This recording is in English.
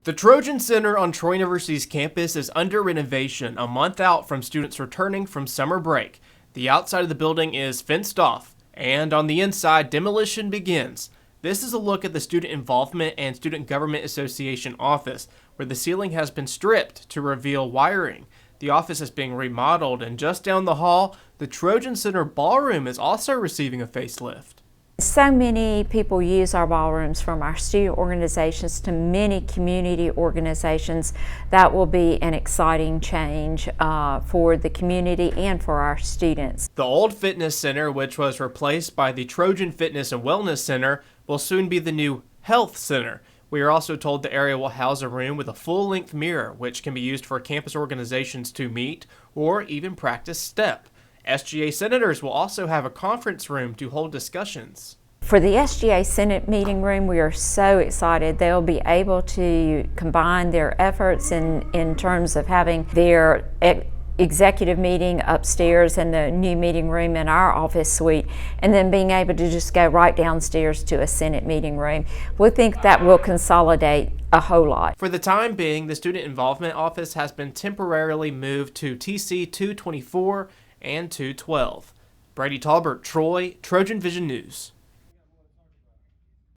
The Trojan Center on Troy University's campus is under renovation a month out from students returning from summer break. The outside of the building is fenced off, and on the inside, demolition begins. This is a look at the Student Involvement and Student Government Association office, where the ceiling has been stripped to reveal wiring. The office is being remodeled, and just down the hall, the Trojan Center Ballroom is also receiving a facelift. So many people use our ballrooms, from our student organizations to many community organizations. That will be an exciting change for the community and for our students. The old fitness center, which was replaced by the Trojan Fitness and Wellness Center, will soon be the new health center. We are also told the area will house a room with a full-length mirror, which can be used for campus organizations to meet or even practice STEP. SGA senators will also have a conference room to hold discussions. For the SGA Senate meeting room, we are so excited. They'll be able to combine their efforts in terms of having their executive meeting upstairs in the new meeting room in our office suite, and then being able to just go right downstairs to a Senate meeting room. We think that will consolidate a whole lot. For the time being, the Student Involvement Office has been temporarily moved to TC 224 and 212. Brady Talbert, Troy, TrojanVision News.